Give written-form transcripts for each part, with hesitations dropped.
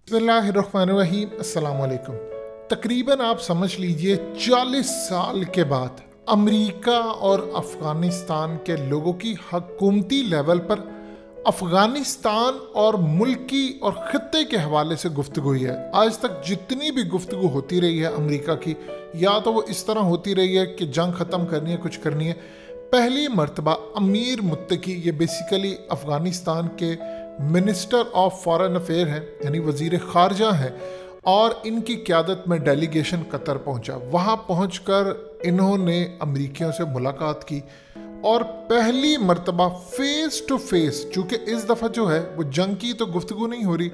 बिस्मिल्लाहिर्रहमानिर्रहीम। अस्सलाम वालेकुम। तकरीबन आप समझ लीजिए 40 साल के बाद अमेरिका और अफ़गानिस्तान के लोगों की हुकूमती लेवल पर अफ़गानिस्तान और मुल्क की और ख़ित्ते के हवाले से गुफ्तगू हुई है। आज तक जितनी भी गुफ्तगू होती रही है अमेरिका की, या तो वो इस तरह होती रही है कि जंग ख़त्म करनी है, कुछ करनी है। पहली मर्तबा अमीर मुत्तकी, ये बेसिकली अफ़गानिस्तान के मिनिस्टर ऑफ फॉरेन अफेयर हैं, यानी वज़ीर ख़ारजा हैं, और इनकी क़यादत में डेलीगेशन कतर पहुंचा। वहां पहुंचकर इन्होंने अमेरिकियों से मुलाकात की और पहली मर्तबा फ़ेस टू फ़ेस, चूँकि इस दफ़ा जो है वो जंग की तो गुफ्तगू नहीं हो रही,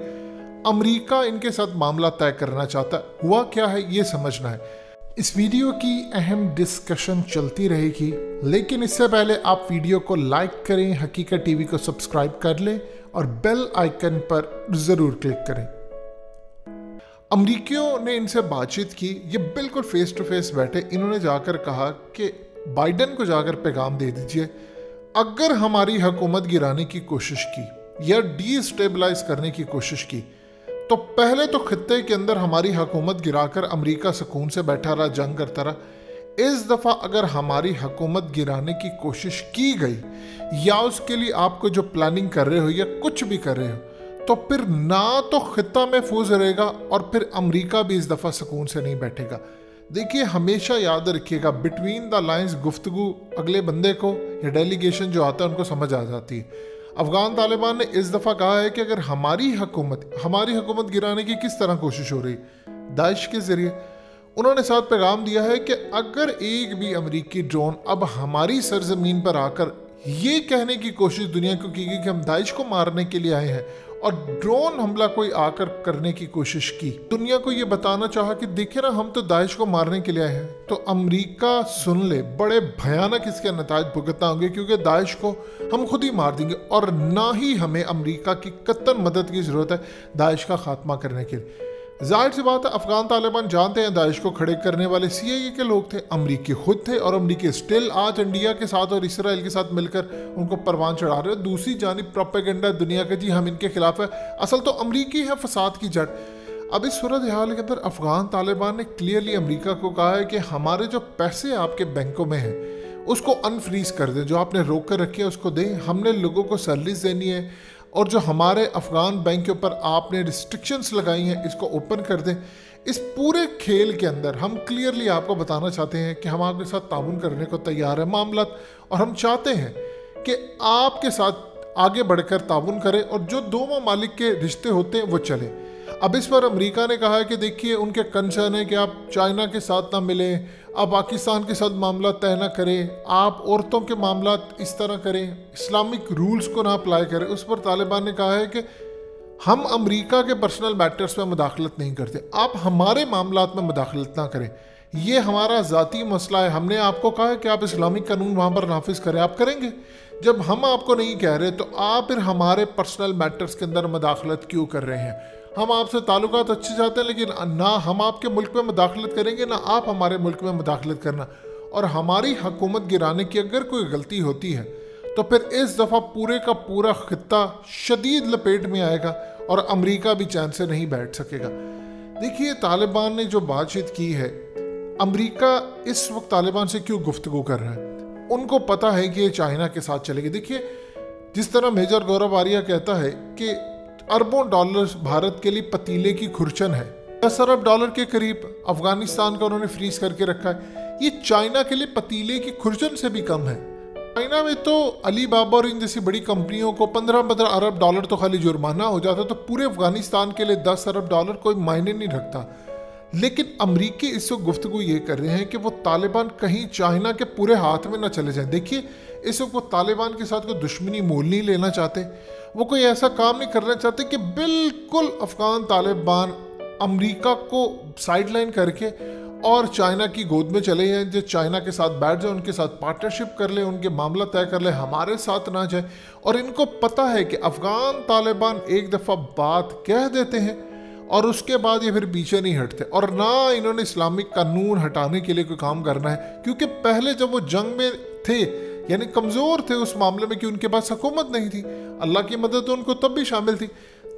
अमेरिका इनके साथ मामला तय करना चाहता है। हुआ क्या है ये समझना है। इस वीडियो की अहम डिस्कशन चलती रहेगी, लेकिन इससे पहले आप वीडियो को लाइक करें, हकीकत टीवी को सब्सक्राइब कर लें और बेल आइकन पर ज़रूर क्लिक करें। अमरीकियों ने इनसे बातचीत की, ये बिल्कुल फेस टू फेस बैठे। इन्होंने जाकर कहा कि बाइडन को जाकर पैगाम दे दीजिए, अगर हमारी हुकूमत गिराने की कोशिश की या डीस्टेबलाइज करने की कोशिश की तो पहले तो खित्ते के अंदर हमारी हुकूमत गिराकर अमेरिका सुकून से बैठा रहा, जंग करता रहा। इस दफ़ा अगर हमारी हुकूमत गिराने की कोशिश की गई या उसके लिए आपको जो प्लानिंग कर रहे हो या कुछ भी कर रहे हो, तो फिर ना तो खित्ता महफूज रहेगा और फिर अमेरिका भी इस दफ़ा सुकून से नहीं बैठेगा। देखिए, हमेशा याद रखिएगा, बिटवीन द लाइन्स गुफ्तगू अगले बंदे को या डेलीगेशन जो आता है उनको समझ आ जाती है। अफ़गान तालिबान ने इस दफ़ा कहा है कि अगर हमारी हुकूमत गिराने की किस तरह कोशिश हो रही, दाइश के ज़रिए। उन्होंने साथ पैगाम दिया है कि अगर एक भी अमेरिकी ड्रोन अब हमारी सरजमीन पर आकर ये कहने की कोशिश दुनिया को की कि हम दाइश को मारने के लिए आए हैं और ड्रोन हमला कोई आकर करने की कोशिश की, दुनिया को ये बताना चाहा कि देखे ना, हम तो दाइश को मारने के लिए आए हैं, तो अमेरिका सुन ले, बड़े भयानक इसके नताज भुगतना होंगे, क्योंकि दाइश को हम खुद ही मार देंगे और ना ही हमें अमेरिका की कतई मदद की ज़रूरत है दाइश का खात्मा करने के लिए। जाहिर सी बात है, अफ़गान तालिबान जानते हैं दाइश को खड़े करने वाले CIA के लोग थे, अमरीकी खुद थे, और अमरीकी स्टिल आज इंडिया के साथ और इसराइल के साथ मिलकर उनको परवान चढ़ा रहे हैं। दूसरी जानिब प्रोपेगेंडा दुनिया का, जी हम इनके खिलाफ है, असल तो अमरीकी है फसाद की जड़। अब इस सूरत हाल के अंदर अफ़गान तालिबान ने क्लियरली अमरीका को कहा है कि हमारे जो पैसे आपके बैंकों में हैं उसको अनफ्रीज कर दें, जो आपने रोक कर रखे हैं उसको दें, हमने लोगों को सैलरीज देनी है, और जो हमारे अफ़गान बैंक के ऊपर आपने रिस्ट्रिक्शंस लगाई हैं इसको ओपन कर दें। इस पूरे खेल के अंदर हम क्लियरली आपको बताना चाहते हैं कि हम आपके साथ ताउन करने को तैयार है मामला, और हम चाहते हैं कि आपके साथ आगे बढ़कर ताउन करें और जो दो ममालिक के रिश्ते होते हैं वो चले। अब इस पर अमेरिका ने कहा है कि देखिए, उनके कंसर्न है कि आप चाइना के साथ ना मिलें, आप पाकिस्तान के साथ मामला तय ना करें, आप औरतों के मामला इस तरह करें, इस्लामिक रूल्स को ना अप्लाई करें। उस पर तालिबान ने कहा है कि हम अमेरिका के पर्सनल मैटर्स में मुदाखलत नहीं करते, आप हमारे मामलात में मुदाखलत ना करें, ये हमारा ज़ाती मसला है। हमने आपको कहा है कि आप इस्लामिक कानून वहाँ पर नाफिज करें, आप करेंगे। जब हम आपको नहीं कह रहे तो आप फिर हमारे पर्सनल मैटर्स के अंदर मुदाखलत क्यों कर रहे हैं? हम आपसे ताल्लुकात अच्छे चाहते हैं, लेकिन ना हम आपके मुल्क में मुदाखलत करेंगे ना आप हमारे मुल्क में मुदाखलत करना। और हमारी हुकूमत गिराने की अगर कोई गलती होती है तो फिर इस दफ़ा पूरे का पूरा खित्ता शदीद लपेट में आएगा और अमेरिका भी चैन से नहीं बैठ सकेगा। देखिए, तालिबान ने जो बातचीत की है, अमेरिका इस वक्त तालिबान से क्यों गुफ्तगू कर रहा है, उनको पता है कि ये चाइना के साथ चलेगी। देखिए, जिस तरह मेजर गौरव आर्या कहता है कि अरबों डॉलर भारत के लिए पतीले की खुरचन है, 10 अरब डॉलर के करीब अफगानिस्तान का उन्होंने फ्रीज करके रखा है, ये चाइना के लिए पतीले की खुरचन से भी कम है। चाइना में तो अली बाबा और इन जैसी बड़ी कंपनियों को 15-15 अरब डॉलर तो खाली जुर्माना हो जाता, तो पूरे अफगानिस्तान के लिए 10 अरब डॉलर कोई मायने नहीं रखता। लेकिन अमरीकी इस वक्त गुफ्तगू ये कर रहे हैं कि वो तालिबान कहीं चाइना के पूरे हाथ में ना चले जाएं। देखिए, इस वक्त वो तालिबान के साथ कोई दुश्मनी मोल नहीं लेना चाहते, वो कोई ऐसा काम नहीं करना चाहते कि बिल्कुल अफ़गान तालिबान अमरीका को साइडलाइन करके और चाइना की गोद में चले जाएं, जो चाइना के साथ बैठ जाए, उनके साथ पार्टनरशिप कर ले, उनके मामला तय कर ले, हमारे साथ ना जाए। और इनको पता है कि अफ़गान तालिबान एक दफ़ा बात कह देते हैं और उसके बाद ये फिर पीछे नहीं हटते, और ना इन्होंने इस्लामिक कानून हटाने के लिए कोई काम करना है, क्योंकि पहले जब वो जंग में थे यानी कमज़ोर थे उस मामले में कि उनके पास हुकूमत नहीं थी, अल्लाह की मदद तो उनको तब भी शामिल थी।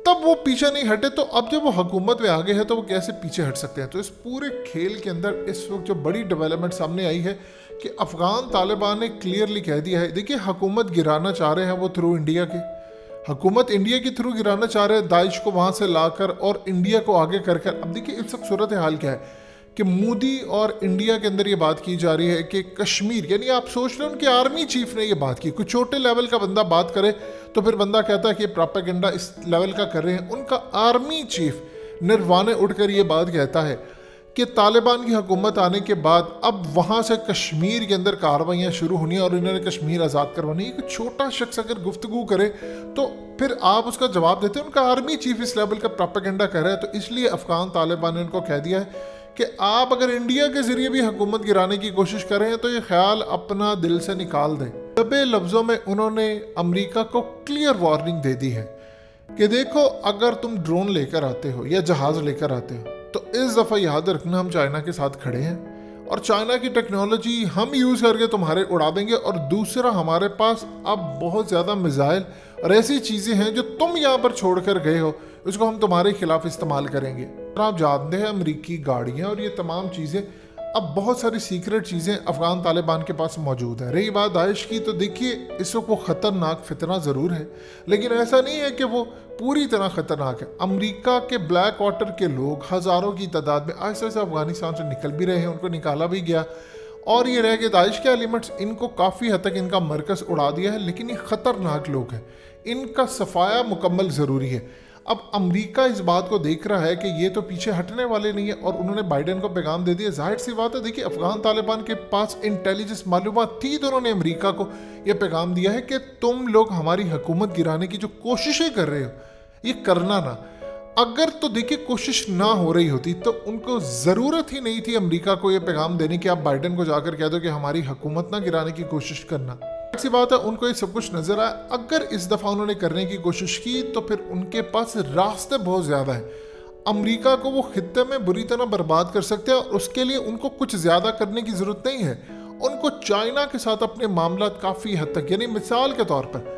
तब वो पीछे नहीं हटे, तो अब जब वो हुकूमत में आ गए हैं तो वो कैसे पीछे हट सकते हैं। तो इस पूरे खेल के अंदर इस वक्त जो बड़ी डेवलपमेंट सामने आई है कि अफगान तालिबान ने क्लियरली कह दिया है, देखिए हुकूमत गिराना चाह रहे हैं वो थ्रू इंडिया के, हुकूमत इंडिया के थ्रू गिराना चाह रहे हैं, दाइश को वहाँ से लाकर और इंडिया को आगे कर कर। अब देखिए इस वक्त सूरत हाल क्या है कि मोदी और इंडिया के अंदर ये बात की जा रही है कि कश्मीर, यानी आप सोच रहे हैं उनके आर्मी चीफ ने ये बात की, कुछ छोटे लेवल का बंदा बात करे तो फिर बंदा कहता है कि प्रोपेगेंडा इस लेवल का कर रहे हैं। उनका आर्मी चीफ निर्वाणे उठकर ये बात कहता है कि तालिबान की हुकूमत आने के बाद अब वहाँ से कश्मीर के अंदर कार्रवाइयाँ शुरू होनी और इन्होंने कश्मीर आज़ाद करवानी है। एक छोटा शख्स अगर गुफ्तगू करे तो फिर आप उसका जवाब देते हैं, उनका आर्मी चीफ इस लेवल का प्रोपेगेंडा कर रहा है। तो इसलिए अफगान तालिबान ने उनको कह दिया है कि आप अगर इंडिया के जरिए भी हुकूमत गिराने की कोशिश कर रहे हैं तो ये ख्याल अपना दिल से निकाल दें। दबे लफ्ज़ों में उन्होंने अमेरिका को क्लियर वार्निंग दे दी है कि देखो अगर तुम ड्रोन लेकर आते हो या जहाज़ लेकर आते हो तो इस दफ़ा याद रखना हम चाइना के साथ खड़े हैं और चाइना की टेक्नोलॉजी हम यूज़ करके तुम्हारे उड़ा देंगे। और दूसरा, हमारे पास अब बहुत ज़्यादा मिसाइल और ऐसी चीज़ें हैं जो तुम यहाँ पर छोड़ कर गए हो, उसको हम तुम्हारे खिलाफ इस्तेमाल करेंगे। और आप जानते हैं अमरीकी गाड़ियाँ और ये तमाम चीज़ें, अब बहुत सारी सीक्रेट चीज़ें अफगान तालिबान के पास मौजूद है। रही बात दाइश की, तो देखिए इस वक्त वो ख़तरनाक फितना ज़रूर है, लेकिन ऐसा नहीं है कि वो पूरी तरह ख़तरनाक है। अमेरिका के ब्लैक वाटर के लोग हज़ारों की तादाद में आहिस्ता आहिस्ता अफगानिस्तान से निकल भी रहे हैं, उनको निकाला भी गया। और ये रह गए दाइश के एलिमेंट्स, इनको काफ़ी हद तक इनका मरकज़ उड़ा दिया है, लेकिन ये ख़तरनाक लोग हैं, इनका सफाया मुकम्मल ज़रूरी है। अब अमेरिका इस बात को देख रहा है कि ये तो पीछे हटने वाले नहीं है और उन्होंने बाइडेन को पैगाम दे दिया। जाहिर सी बात है, देखिए अफगान तालिबान के पास इंटेलिजेंस मालूमात थी तो उन्होंने अमेरिका को ये पैगाम दिया है कि तुम लोग हमारी हुकूमत गिराने की जो कोशिशें कर रहे हो ये करना ना। अगर तो देखिए कोशिश ना हो रही होती तो उनको ज़रूरत ही नहीं थी अमेरिका को ये पैगाम देने की आप बाइडेन को जाकर कह दो कि हमारी हुकूमत ना गिराने की कोशिश करना। ऐसी बात है, उनको ये सब कुछ नजर आया। अगर इस दफ़ा उन्होंने करने की कोशिश की तो फिर उनके पास रास्ते बहुत ज़्यादा हैं। अमेरिका को वो खित्ते में बुरी तरह बर्बाद कर सकते हैं और उसके लिए उनको कुछ ज़्यादा करने की ज़रूरत नहीं है। उनको चाइना के साथ अपने मामला काफ़ी हद तक, यानी मिसाल के तौर पर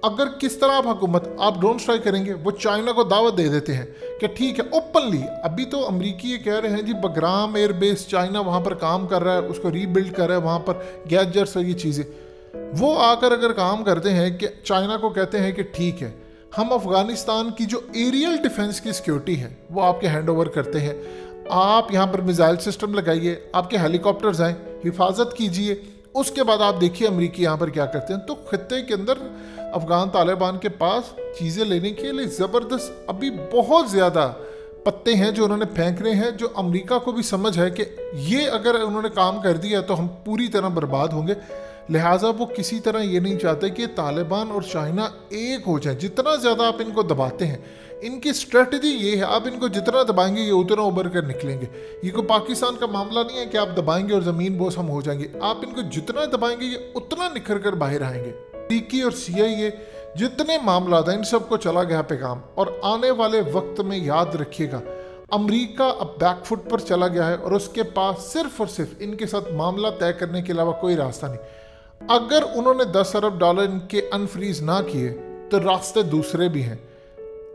अगर किस तरह आप हुकूमत आप ड्रोन स्ट्राइक करेंगे, वो चाइना को दावत दे देते हैं कि ठीक है ओपनली। अभी तो अमेरिकी ये कह रहे हैं जी बग्राम एयरबेस चाइना वहाँ पर काम कर रहा है, उसको रीबिल्ड कर रहा है, वहाँ पर गैजेट्स और ये चीज़ें। वो आकर अगर काम करते हैं कि चाइना को कहते हैं कि ठीक है हम अफगानिस्तान की जो एरियल डिफेंस की सिक्योरिटी है वो आपके हैंड ओवर करते हैं, आप यहाँ पर मिसाइल सिस्टम लगाइए, आपके हेलीकॉप्टर्स आएँ, हिफाजत कीजिए। उसके बाद आप देखिए अमेरिकी यहाँ पर क्या करते हैं। तो खित्ते के अंदर अफगान तालिबान के पास चीज़ें लेने के लिए ज़बरदस्त अभी बहुत ज़्यादा पत्ते हैं जो उन्होंने फेंक रहे हैं, जो अमेरिका को भी समझ है कि ये अगर उन्होंने काम कर दिया तो हम पूरी तरह बर्बाद होंगे। लिहाजा वो किसी तरह ये नहीं चाहते कि तालिबान और चाइना एक हो जाए। जितना ज़्यादा आप इनको दबाते हैं, इनकी स्ट्रेटजी ये है आप इनको जितना दबाएंगे ये उतना उभर कर निकलेंगे। ये कोई पाकिस्तान का मामला नहीं है कि आप दबाएंगे और ज़मीन बोस हम हो जाएंगे। आप इनको जितना दबाएंगे ये उतना निखर कर बाहर आएंगे। टीकी और CIA जितने मामला था इन सबको चला गया पैगाम। और आने वाले वक्त में याद रखिएगा अमेरिका अब बैकफुट पर चला गया है और उसके पास सिर्फ और सिर्फ इनके साथ मामला तय करने के अलावा कोई रास्ता नहीं। अगर उन्होंने $10 अरब इनके अनफ्रीज ना किए तो रास्ते दूसरे भी हैं।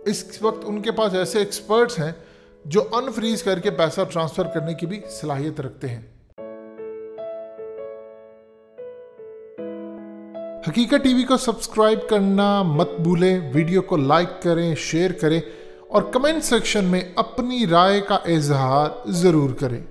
इस वक्त उनके पास ऐसे एक्सपर्ट्स हैं जो अनफ्रीज करके पैसा ट्रांसफर करने की भी सलाहियत रखते हैं। हकीकत टीवी को सब्सक्राइब करना मत भूलें, वीडियो को लाइक करें, शेयर करें और कमेंट सेक्शन में अपनी राय का इजहार ज़रूर करें।